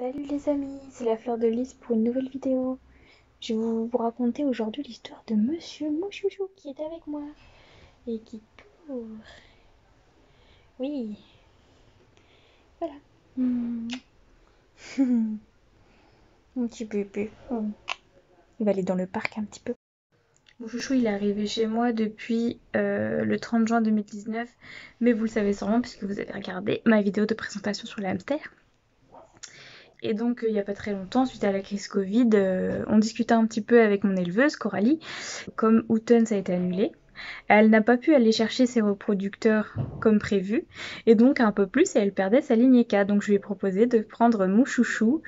Salut les amis, c'est la Fleur de Lys pour une nouvelle vidéo. Je vais vous raconter aujourd'hui l'histoire de Monsieur Mouchouchou qui est avec moi et qui court. Oui, voilà. Mon petit bébé. Il va aller dans le parc un petit peu. Mouchouchou, il est arrivé chez moi depuis le 30 juin 2019, mais vous le savez sûrement puisque vous avez regardé ma vidéo de présentation sur le hamster. Et donc, il n'y a pas très longtemps, suite à la crise Covid, on discutait un petit peu avec mon éleveuse, Coralie. Comme Houghton, ça a été annulé, elle n'a pas pu aller chercher ses reproducteurs comme prévu, et donc un peu plus, et elle perdait sa lignée K. Donc je lui ai proposé de prendre Mouchouchou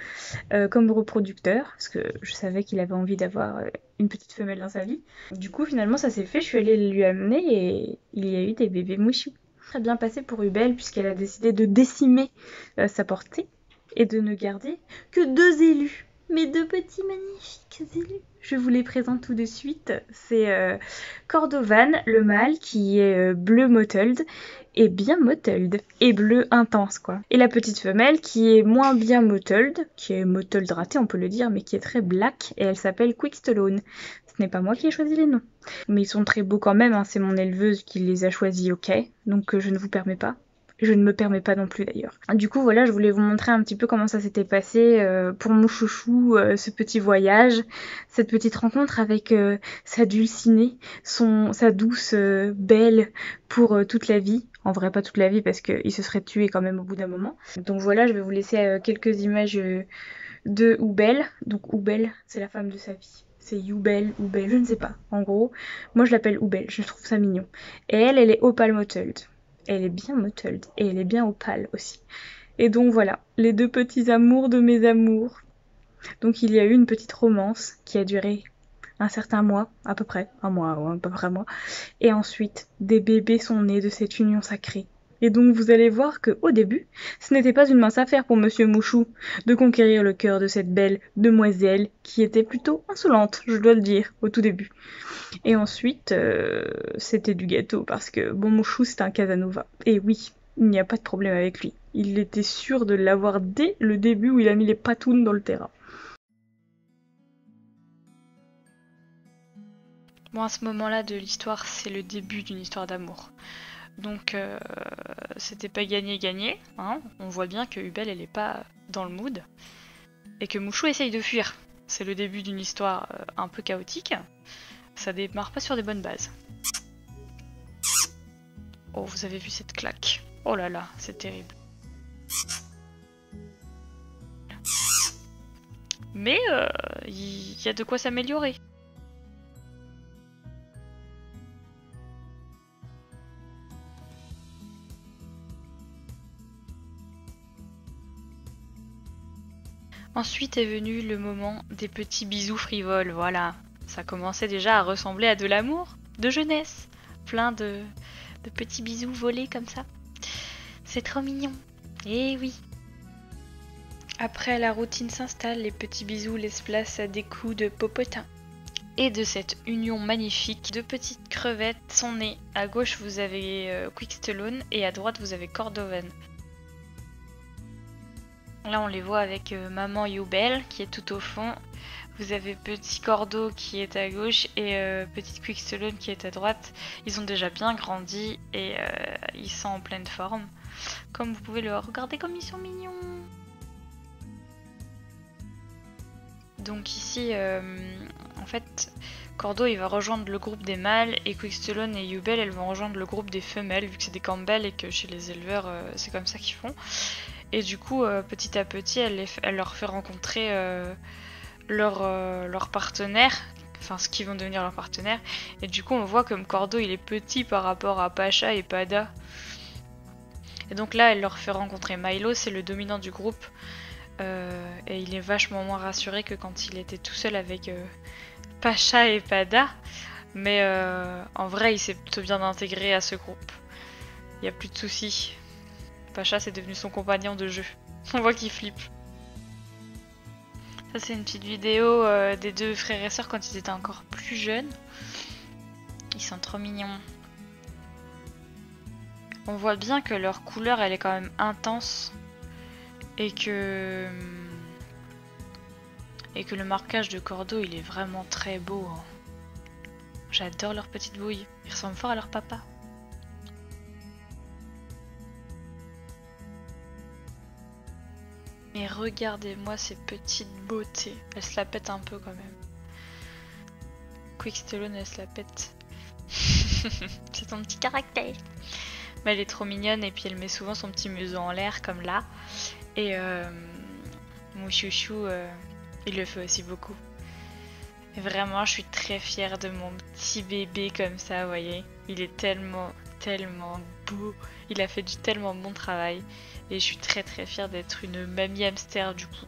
comme reproducteur, parce que je savais qu'il avait envie d'avoir une petite femelle dans sa vie. Du coup, finalement, ça s'est fait, je suis allée lui amener, et il y a eu des bébés Mouchou. Très bien passé pour Ubel, puisqu'elle a décidé de décimer sa portée et de ne garder que 2 élus. Mes 2 petits magnifiques élus. Je vous les présente tout de suite. C'est Cordovan, le mâle, qui est bleu mottled, et bien mottled, et bleu intense quoi. Et la petite femelle qui est moins bien mottled, qui est mottled raté on peut le dire, mais qui est très black, et elle s'appelle Quickstone. Ce n'est pas moi qui ai choisi les noms. Mais ils sont très beaux quand même, hein. C'est mon éleveuse qui les a choisis, ok. Donc je ne vous permets pas. Je ne me permets pas non plus d'ailleurs. Du coup voilà, je voulais vous montrer un petit peu comment ça s'était passé pour mon chouchou, ce petit voyage, cette petite rencontre avec sa dulcinée, sa douce belle pour toute la vie. En vrai pas toute la vie parce qu'il se serait tué quand même au bout d'un moment. Donc voilà, je vais vous laisser quelques images de Oubel. Donc Oubel, c'est la femme de sa vie. C'est Youbel, Oubel, je ne sais pas. En gros, moi je l'appelle Oubel, je trouve ça mignon. Et elle est opale mottled. Elle est bien mottled et elle est bien opale aussi. Et donc voilà, les 2 petits amours de mes amours. Donc il y a eu une petite romance qui a duré un certain mois, à peu près, un mois, ou à peu près un mois. Et ensuite, des bébés sont nés de cette union sacrée. Et donc vous allez voir que au début, ce n'était pas une mince affaire pour Monsieur Mouchou de conquérir le cœur de cette belle demoiselle qui était plutôt insolente, je dois le dire, au tout début. Et ensuite, c'était du gâteau parce que bon Mouchou c'est un Casanova. Et oui, il n'y a pas de problème avec lui. Il était sûr de l'avoir dès le début où il a mis les patounes dans le terrain. Bon, à ce moment-là de l'histoire, c'est le début d'une histoire d'amour. Donc, c'était pas gagné-gagné. Hein. On voit bien que Ubel, elle est pas dans le mood. Et que Mouchou essaye de fuir. C'est le début d'une histoire un peu chaotique. Ça démarre pas sur des bonnes bases. Oh, vous avez vu cette claque. Oh là là, c'est terrible. Mais il y a de quoi s'améliorer. Ensuite est venu le moment des petits bisous frivoles, voilà. Ça commençait déjà à ressembler à de l'amour, de jeunesse. Plein de petits bisous volés comme ça. C'est trop mignon. Eh oui. Après, la routine s'installe, les petits bisous laissent place à des coups de popotin. Et de cette union magnifique, 2 petites crevettes sont nées. À gauche, vous avez Quickstone et à droite, vous avez Cordovan. Là, on les voit avec maman Youbel qui est tout au fond. Vous avez petit Cordo qui est à gauche et petite Quickstone qui est à droite. Ils ont déjà bien grandi et ils sont en pleine forme. Comme vous pouvez le regarder comme ils sont mignons. Donc ici, en fait, Cordo il va rejoindre le groupe des mâles et Quickstone et Youbel elles vont rejoindre le groupe des femelles vu que c'est des Campbell et que chez les éleveurs c'est comme ça qu'ils font. Et du coup, petit à petit, elle leur fait rencontrer leur partenaire, enfin ce qui vont devenir leurs partenaires. Et du coup, on voit comme Cordo, il est petit par rapport à Pacha et Pada. Et donc là, elle leur fait rencontrer Milo, c'est le dominant du groupe. Et il est vachement moins rassuré que quand il était tout seul avec Pacha et Pada. Mais en vrai, il s'est plutôt bien intégré à ce groupe. Il n'y a plus de soucis. Pacha, c'est devenu son compagnon de jeu. On voit qu'il flippe. Ça, c'est une petite vidéo des 2 frères et sœurs quand ils étaient encore plus jeunes. Ils sont trop mignons. On voit bien que leur couleur, elle est quand même intense. Et que Et que le marquage de cordeau, il est vraiment très beau. Hein. J'adore leur petite bouille. Ils ressemblent fort à leur papa. Mais regardez-moi ces petites beautés. Elle se la pète un peu quand même. Quick Stallone, elle se la pète. C'est son petit caractère. Mais elle est trop mignonne et puis elle met souvent son petit museau en l'air comme là. Et mon chouchou, il le fait aussi beaucoup. Et vraiment, je suis très fière de mon petit bébé comme ça, vous voyez. Il est tellement beau. Il a fait du tellement bon travail. Et je suis très fière d'être une mamie hamster du coup.